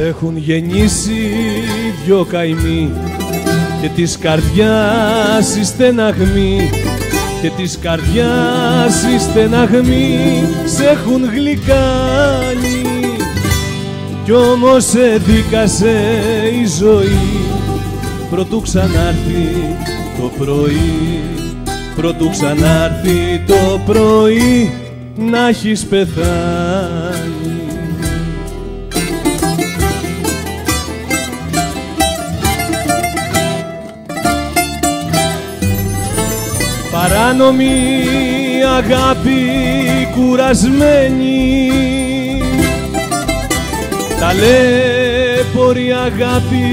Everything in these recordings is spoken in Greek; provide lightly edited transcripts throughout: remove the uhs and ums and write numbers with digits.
έχουν γεννήσει δυο καημοί και της καρδιάς η στεναγμή, και της καρδιάς η στεναγμή σ' έχουν γλυκάνει. Κι όμως σε δίκασε η ζωή προτού ξανάρθει το πρωί, προτού ξανάρθει το πρωί να έχεις πεθάνει. Παράνομη αγάπη κουρασμένη, ταλέπορη αγάπη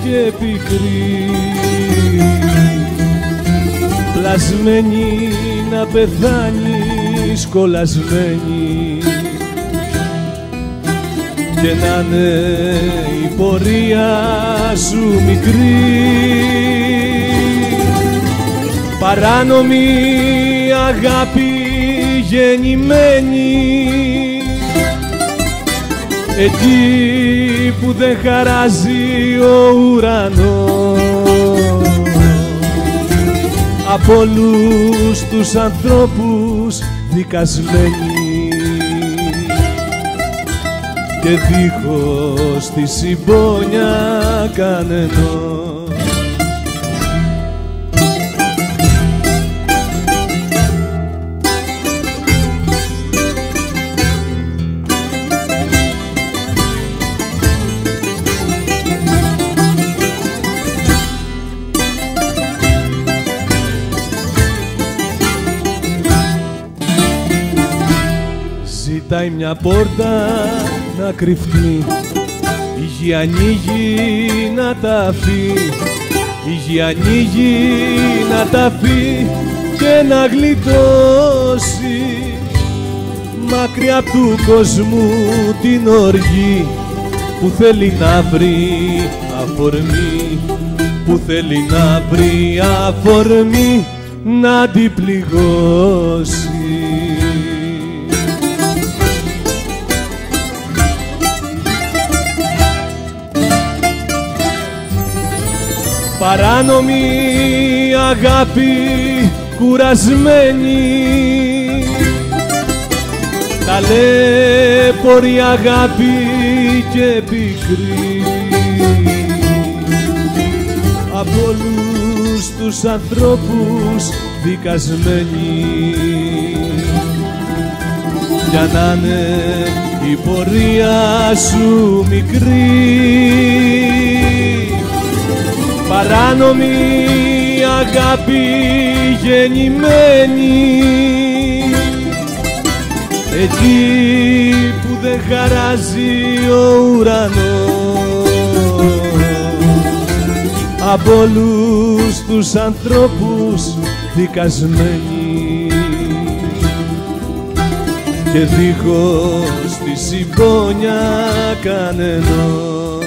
και πικρή, πλασμένη να πεθάνει σκολασμένη, και να είναι η πορεία σου μικρή. Παράνομη αγάπη γεννημένη, εκεί που δεν χαράζει ο ουρανός, από όλους τους ανθρώπους δικασμένη, και δίχως τη συμπόνια κανενός. Ζητάει μια πόρτα να κρυφτεί, η γη ανοίγει να τα αφεί, η γη ανοίγει να τα αφεί και να γλιτώσει μακριά απ' του κόσμου την οργή που θέλει να βρει αφορμή, που θέλει να βρει αφορμή να την πληγώσει. Παράνομη αγάπη κουρασμένη, ταλέπορη αγάπη και πικρή, από όλους τους ανθρώπους δικασμένη, για να είναι η πορεία σου μικρή. Παράνομη αγάπη γεννημένη, εκεί που δεν χαράζει ο ουρανός, από όλους τους ανθρώπους δικασμένη, και δίχως τη συμπόνια κανενός.